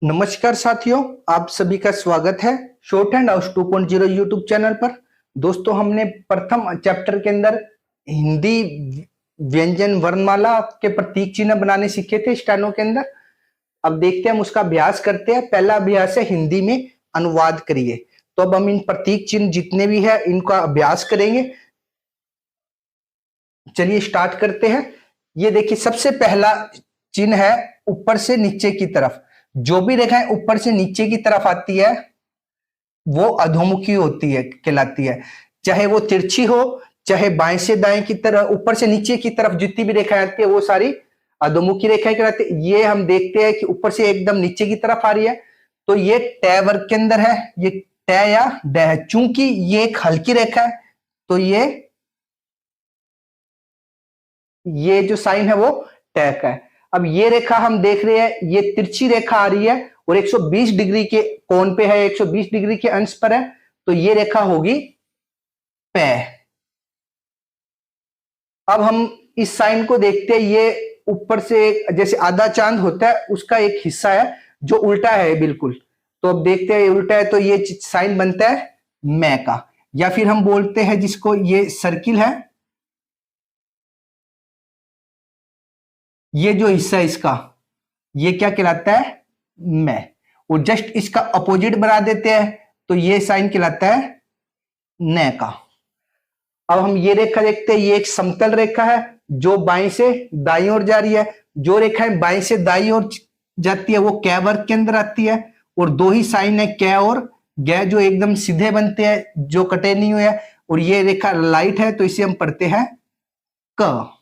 नमस्कार साथियों, आप सभी का स्वागत है short hand house 2.0 YouTube channel पर। दोस्तों, हमने प्रथम चैप्टर के अंदर हिंदी व्यंजन वर्णमाला के प्रतीक चिन्ह बनाने सीखे थे स्टेनो के अंदर। अब देखते हैं, हम उसका अभ्यास करते हैं। पहला अभ्यास है हिंदी में अनुवाद करिए। तो अब हम इन प्रतीक चिन्ह जितने भी है इनका अभ्यास करेंगे। चलिए स्टार्ट करते हैं। ये देखिए, सबसे पहला चिन्ह है ऊपर से नीचे की तरफ। जो भी रेखाएं ऊपर से नीचे की तरफ आती है वो अधोमुखी होती है, कहलाती है। चाहे वो तिरछी हो, चाहे बाएं से दाएं की तरफ, ऊपर से नीचे की तरफ जितनी भी रेखाएं आती है वो सारी अधोमुखी रेखाएं कहलाती है। ये हम देखते हैं कि ऊपर से एकदम नीचे की तरफ आ रही है, तो ये ट वर्ग के अंदर है। ये ट या ड है। चूंकि ये एक हल्की रेखा है तो ये जो साइन है वो ट का है। अब ये रेखा हम देख रहे हैं, ये तिरछी रेखा आ रही है और 120 डिग्री के कोण पे है, 120 डिग्री के अंश पर है, तो ये रेखा होगी प। अब हम इस साइन को देखते हैं। ये ऊपर से जैसे आधा चांद होता है उसका एक हिस्सा है जो उल्टा है बिल्कुल। तो अब देखते हैं, उल्टा है तो ये साइन बनता है मैं का। या फिर हम बोलते हैं जिसको, ये सर्किल है, ये जो हिस्सा है इसका, ये क्या कहलाता है मैं। और जस्ट इसका अपोजिट बना देते हैं तो ये साइन कहलाता है न का। अब हम ये रेखा देखते हैं। ये एक समतल रेखा है जो बाएं से दाईं ओर जा रही है। जो रेखाएं बाएं से दाईं ओर जाती है वो कै वर्ग के अंदर आती है। और दो ही साइन है, कै और ग, जो एकदम सीधे बनते हैं, जो कटे नहीं हुए हैं। और ये रेखा लाइट है तो इसे हम पढ़ते हैं क।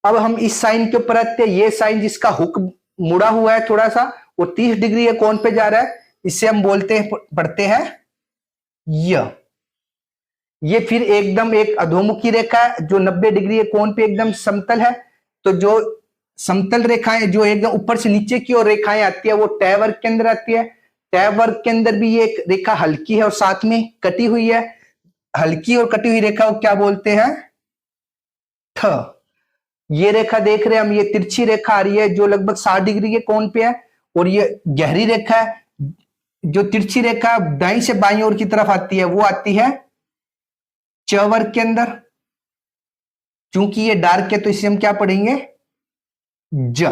अब हम इस साइन के ऊपर आते हैं। ये साइन जिसका हुक मुड़ा हुआ है थोड़ा सा, वो 30 डिग्री के कोण पे जा रहा है, इसे हम बोलते हैं, पढ़ते हैं य। ये फिर एकदम एक अधोमुखी रेखा है जो 90 डिग्री के कोण पे एकदम समतल है। तो जो समतल रेखाएं जो एकदम ऊपर से नीचे की ओर रेखाएं आती है वो ट वर्ग के अंदर आती है। ट वर्ग के अंदर भी ये एक रेखा हल्की है और साथ में कटी हुई है। हल्की और कटी हुई रेखा को क्या बोलते हैं, थ। ये रेखा देख रहे हैं हम, ये तिरछी रेखा आ रही है जो लगभग 60 डिग्री के कोण पे है। और ये गहरी रेखा है, जो तिरछी रेखा दाईं से बाईं ओर की तरफ आती है वो आती है च वर्ग के अंदर। चूंकि ये डार्क है तो इसे हम क्या पढ़ेंगे, ज।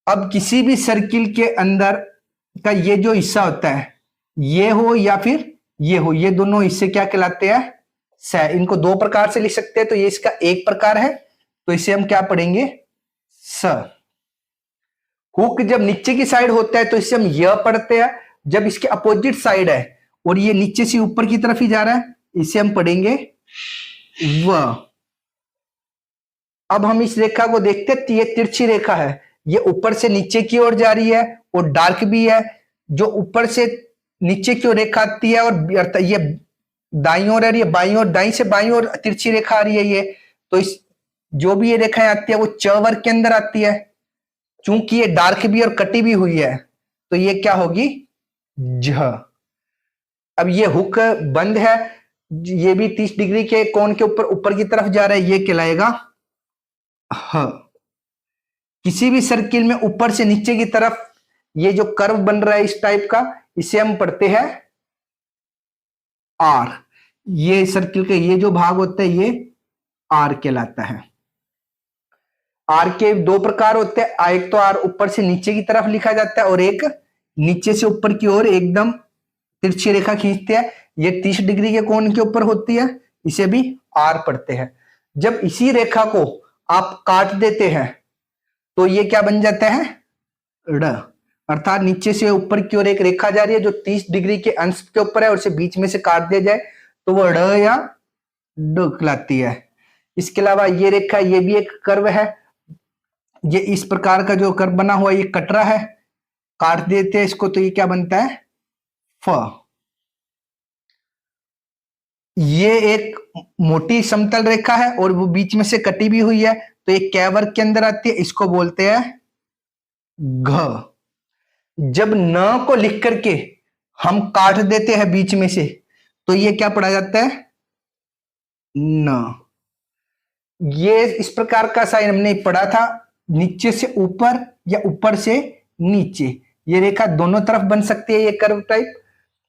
अब किसी भी सर्किल के अंदर का ये जो हिस्सा होता है, ये हो या फिर ये हो, ये दोनों हिस्से क्या कहलाते हैं, स। इनको दो प्रकार से लिख सकते हैं, तो ये इसका एक प्रकार है, तो इसे हम क्या पढ़ेंगे, स। हुक जब नीचे की साइड होता है तो इसे हम य पढ़ते हैं। जब इसके अपोजिट साइड है और ये नीचे से ऊपर की तरफ ही जा रहा है, इसे हम पढ़ेंगे व। अब हम इस रेखा को देखते हैं। ये तिरछी रेखा है, ये ऊपर से नीचे की ओर जा रही है और डार्क भी है। जो ऊपर से नीचे की ओर रेखा आती है और ये दाईं ओर आ रही है, बाईं ओर, दाईं से बाईं ओर तिरछी रेखा आ रही है ये। तो इस जो भी ये रेखाएं आती है वो च वर्ग के अंदर आती है। चूंकि ये डार्क भी और कटी भी हुई है तो ये क्या होगी, झ। अब ये हुक बंद है, ये भी 30 डिग्री के कोण के ऊपर की तरफ जा रहा है, ये कहलाएगा ह। किसी भी सर्किल में ऊपर से नीचे की तरफ ये जो कर्व बन रहा है इस टाइप का, इसे हम पढ़ते हैं आर। ये सर्किल के ये जो भाग होता है ये आर कहलाता है। आर के दो प्रकार होते हैं, एक तो आर ऊपर से नीचे की तरफ लिखा जाता है और एक नीचे से ऊपर की ओर एकदम तिरछी रेखा खींचते हैं। ये 30 डिग्री के कोण के ऊपर होती है, इसे भी आर पढ़ते हैं। जब इसी रेखा को आप काट देते हैं तो ये क्या बन जाता है, ड़। अर्थात नीचे से ऊपर की ओर एक रेखा जा रही है जो 30 डिग्री के अंश के ऊपर है और इसे बीच में से काट दिया जाए तो वो ड़ या ड कहलाती है। इसके अलावा ये रेखा, ये भी एक कर्व है। ये इस प्रकार का जो कर्व बना हुआ ये कटरा है, काट देते हैं इसको तो ये क्या बनता है, फ। ये एक मोटी समतल रेखा है और वो बीच में से कटी भी हुई है, तो ये कै वर्ग के अंदर आती है, इसको बोलते हैं घ। जब न को लिख करके हम काट देते हैं बीच में से तो ये क्या पढ़ा जाता है, न। ये इस प्रकार का साइन हमने पढ़ा था नीचे से ऊपर या ऊपर से नीचे, ये रेखा दोनों तरफ बन सकती है ये कर्व टाइप,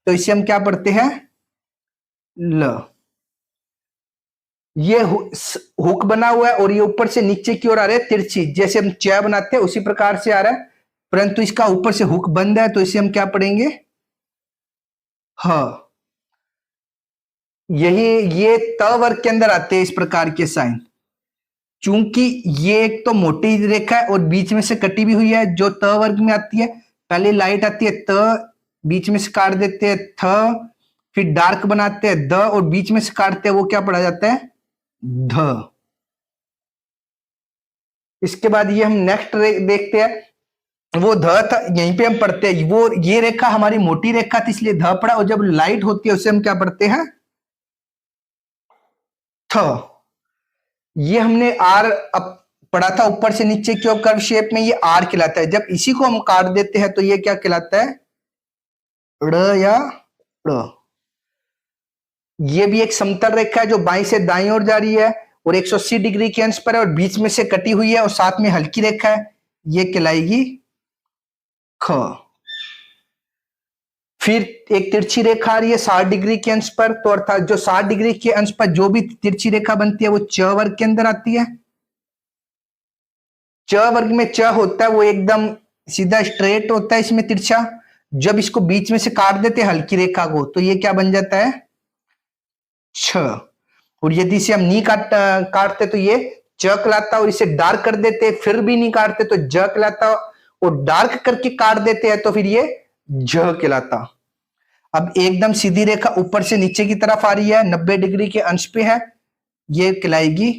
तो इसे हम क्या पढ़ते हैं, ल। ये हुक बना हुआ है और ये ऊपर से नीचे की ओर आ रहा है तिरछी, जैसे हम च बनाते हैं उसी प्रकार से आ रहा है, परंतु इसका ऊपर से हुक बंद है, तो इसे हम क्या पढ़ेंगे, ह। यही ये त वर्ग के अंदर आते हैं इस प्रकार के साइन, चूंकि ये एक तो मोटी रेखा है और बीच में से कटी भी हुई है जो त वर्ग में आती है। पहले लाइट आती है त, बीच में से काट देते हैं थ, फिर डार्क बनाते हैं द और बीच में से काटते हैं, वो क्या पढ़ा जाता है, ध। इसके बाद ये हम नेक्स्ट देखते हैं, वो ध था यहीं पे हम पढ़ते हैं, वो ये रेखा हमारी मोटी रेखा थी इसलिए ध पढ़ा, और जब लाइट होती है उसे हम क्या पढ़ते हैं, थ। ये हमने आर अब पढ़ा था ऊपर से नीचे की ओर कर्व शेप में, ये आर कहलाता है। जब इसी को हम काट देते हैं तो ये क्या कहलाता है, ड़ या ड़। ये भी एक समतल रेखा है जो बाईं से दाईं ओर जा रही है और 180 डिग्री के अंश पर है और बीच में से कटी हुई है और साथ में हल्की रेखा है, ये कहलाएगी ख। फिर एक तिरछी रेखा आ रही है 60 डिग्री के अंश पर, तो अर्थात जो 60 डिग्री के अंश पर जो भी तिरछी रेखा बनती है वो च वर्ग के अंदर आती है। च वर्ग में च होता है वो एकदम सीधा स्ट्रेट होता है इसमें तिरछा, जब इसको बीच में से काट देते हैं हल्की रेखा को तो ये क्या बन जाता है, छ। और यदि इसे हम नहीं काटते तो ये च कहलाता, और इसे डार्क कर देते फिर भी नहीं काटते तो ज कहलाता, और डार्क करके काट देते हैं तो फिर ये ज कहलाता। अब एकदम सीधी रेखा ऊपर से नीचे की तरफ आ रही है, 90 डिग्री के अंश पे है, ये कहलाएगी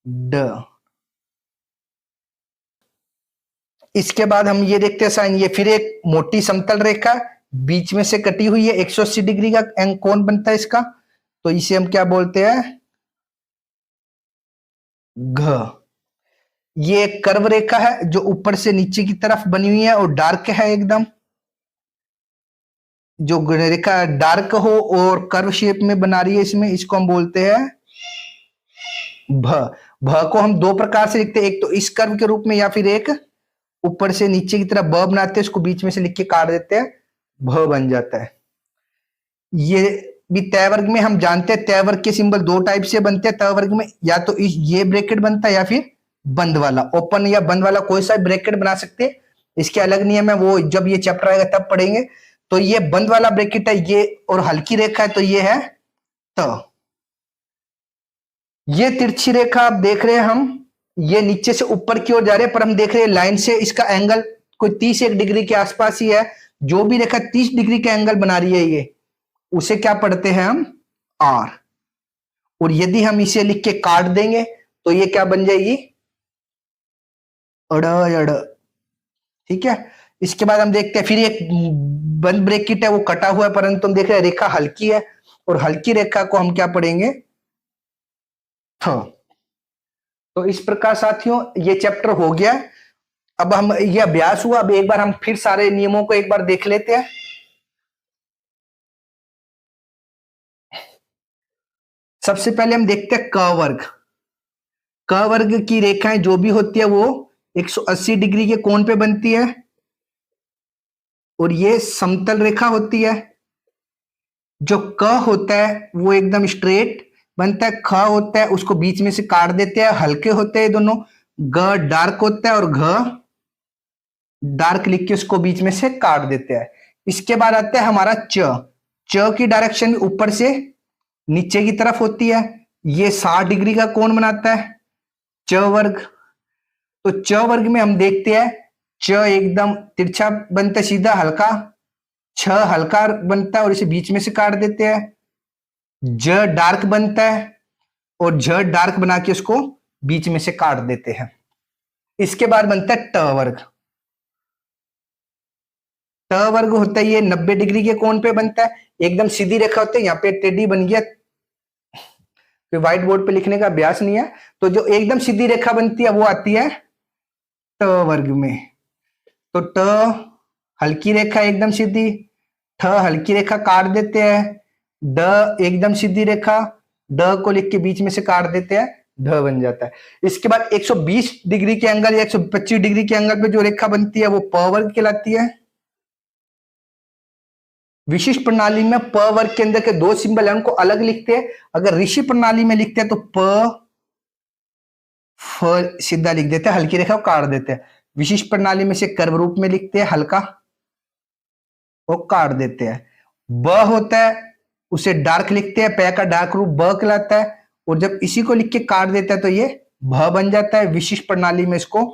ड। इसके बाद हम ये देखते हैं साइन, ये फिर एक मोटी समतल रेखा बीच में से कटी हुई है, 180 डिग्री का कोण बनता है इसका, तो इसे हम क्या बोलते हैं, घ। ये एक कर्व रेखा है जो ऊपर से नीचे की तरफ बनी हुई है और डार्क है एकदम, जो रेखा डार्क हो और कर्व शेप में बना रही है इसमें, इसको हम बोलते हैं भ। भ को हम दो प्रकार से लिखते हैं, एक तो इस कर्व के रूप में या फिर एक ऊपर से नीचे की तरफ ब बनाते हैं, उसको बीच में से लिख के काट देते हैं, भ बन जाता है। ये भी तय वर्ग में हम जानते हैं तय वर्ग के सिंबल दो टाइप से बनते हैं तय वर्ग में, या तो ये ब्रैकेट बनता है या फिर बंद वाला, ओपन या बंद वाला कोई सा ब्रैकेट बना सकते हैं, इसके अलग नियम है, वो जब ये चैप्टर आएगा तब पढ़ेंगे। तो ये बंद वाला ब्रैकेट है ये, और हल्की रेखा है तो ये है त। ये तिरछी रेखा आप देख रहे हैं हम, ये नीचे से ऊपर की ओर जा रहे हैं, पर हम देख रहे हैं लाइन से इसका एंगल कोई 31 डिग्री के आसपास ही है, जो भी रेखा 30 डिग्री का एंगल बना रही है ये उसे क्या पढ़ते हैं हम, आर। और यदि हम इसे लिख के काट देंगे तो ये क्या बन जाएगी, अड़ अड़। ठीक है, इसके बाद हम देखते हैं फिर एक बंद ब्रैकेट है वो कटा हुआ है, परंतु हम देख रहे हैं रेखा हल्की है और हल्की रेखा को हम क्या पढ़ेंगे, थ। तो इस प्रकार साथियों ये चैप्टर हो गया। अब हम ये अभ्यास हुआ, अब एक बार हम फिर सारे नियमों को एक बार देख लेते हैं। सबसे पहले हम देखते हैं क वर्ग। क वर्ग की रेखाएं जो भी होती है वो 180 डिग्री के कोण पे बनती है और ये समतल रेखा होती है। जो क होता है वो एकदम स्ट्रेट बनता है, ख होता है उसको बीच में से काट देते हैं, हल्के होते हैं दोनों, ग डार्क होता है और घ डार्क लिख के उसको बीच में से काट देते हैं। इसके बाद आता है हमारा च। च की डायरेक्शन ऊपर से नीचे की तरफ होती है, ये 60 डिग्री का कोण बनाता है च वर्ग। तो च वर्ग में हम देखते हैं च एकदम तिरछा बनता है सीधा हल्का, छ हल्का बनता है और इसे बीच में से काट देते हैं, ज डार्क बनता है और झ डार्क बना के उसको बीच में से काट देते हैं। इसके बाद बनता है ट वर्ग। ट वर्ग होता है ये 90 डिग्री के कोण पे बनता है, एकदम सीधी रेखा होती है, यहाँ पे टेढ़ी बन गया, व्हाइट बोर्ड पे लिखने का अभ्यास नहीं है, तो जो एकदम सीधी रेखा बनती है वो आती है ट वर्ग में। तो ट हल्की रेखा एकदम सीधी, ठ हल्की रेखा काट देते हैं, ड एकदम सीधी रेखा, ड को लिख के बीच में से काट देते हैं, ढ बन जाता है। इसके बाद 120 डिग्री के एंगल या 125 डिग्री के एंगल पे जो रेखा बनती है वो प वर्ग कहलाती है। विशिष्ट प्रणाली में प वर्ग के अंदर के दो सिंबल है उनको अलग लिखते हैं। अगर ऋषि प्रणाली में लिखते हैं तो प फ सीधा लिख देते हैं, हल्की रेखा को काट देते हैं। विशिष्ट प्रणाली में से कर्व रूप में लिखते हैं, हल्का वो काट देते हैं। ब होता है उसे डार्क लिखते हैं, प का डार्क रूप ब कहलाता है। और जब इसी को लिख के काट देता है तो ये भ बन जाता है। विशिष्ट प्रणाली में इसको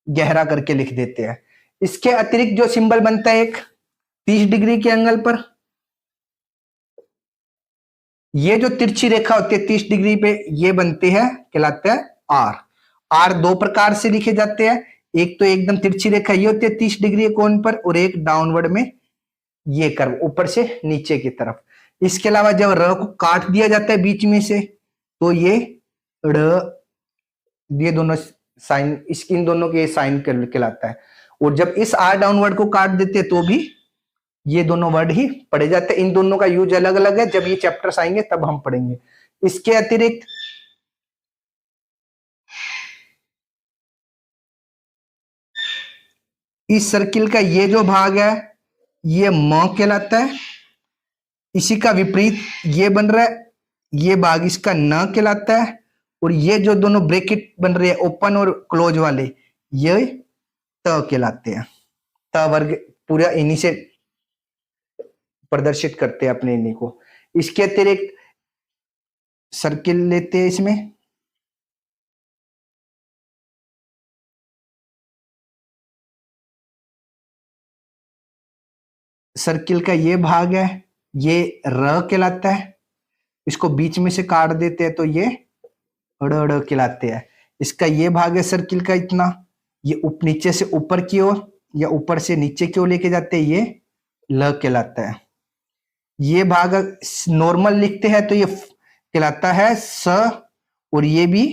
गहरा करके लिख देते हैं। इसके अतिरिक्त जो सिंबल बनता है एक 30 डिग्री के एंगल पर, ये जो तिरछी रेखा होती है 30 डिग्री पे ये बनते हैं, कहलाते हैं आर। आर दो प्रकार से लिखे जाते हैं, एक तो एकदम तिरछी रेखा ये होती है 30 डिग्री कोण पर, और एक डाउनवर्ड में ये कर्व ऊपर से नीचे की तरफ। इसके अलावा जब र को काट दिया जाता है बीच में से तो ये ड़, ये दोनों साइन, इन दोनों के साइन कहलाता है। और जब इस आर डाउनवर्ड को काट देते हैं तो भी ये दोनों वर्ड ही पढ़े जाते हैं। इन दोनों का यूज अलग अलग है, जब ये चैप्टर्स आएंगे तब हम पढ़ेंगे। इसके अतिरिक्त इस सर्किल का ये जो भाग है ये म कहलाता है। इसी का विपरीत ये बन रहा है, ये भाग इसका न कहलाता है। और ये जो दोनों ब्रैकेट बन रहे हैं ओपन और क्लोज वाले ये त कहलाते हैं। त वर्ग पूरा इन्हीं से प्रदर्शित करते हैं अपने इन्हीं को। इसके अतिरिक्त सर्किल लेते हैं, इसमें सर्किल का ये भाग है ये र कहलाता है। इसको बीच में से काट देते हैं तो ये ड़ कहलाते हैं। इसका ये भाग है सर्किल का इतना, ये नीचे से ऊपर की ओर या ऊपर से नीचे की ओर लेके जाते हैं, ये ल कहलाता है। ये भाग नॉर्मल लिखते हैं तो ये कहलाता है स, और ये भी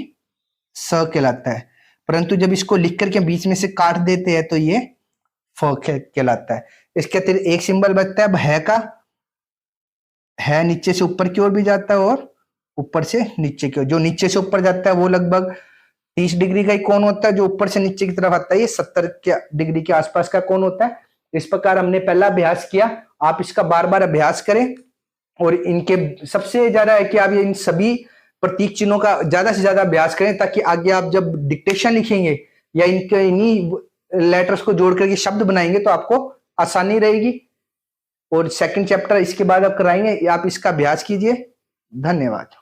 स कहलाता है। परंतु जब इसको लिख करके बीच में से काट देते हैं तो ये फ कहलाता है। इसके अतिरिक्त एक सिंबल बचता है है का, है नीचे से ऊपर की ओर भी जाता है और ऊपर से नीचे की ओर। जो नीचे से ऊपर जाता है वो लगभग 30 डिग्री का ही कोण होता है, जो ऊपर से नीचे की तरफ आता है ये 70 डिग्री के आसपास का कोण होता है। इस प्रकार हमने पहला अभ्यास किया, आप इसका बार बार अभ्यास करें। और इनके सबसे ज्यादा है कि आप इन सभी प्रतीक चिन्हों का ज्यादा से ज्यादा अभ्यास करें, ताकि आगे आप जब डिक्टेशन लिखेंगे या इनके इन्हीं लेटर्स को जोड़ करके शब्द बनाएंगे तो आपको आसानी रहेगी। और सेकंड चैप्टर इसके बाद आप कराएंगे, आप इसका अभ्यास कीजिए। धन्यवाद।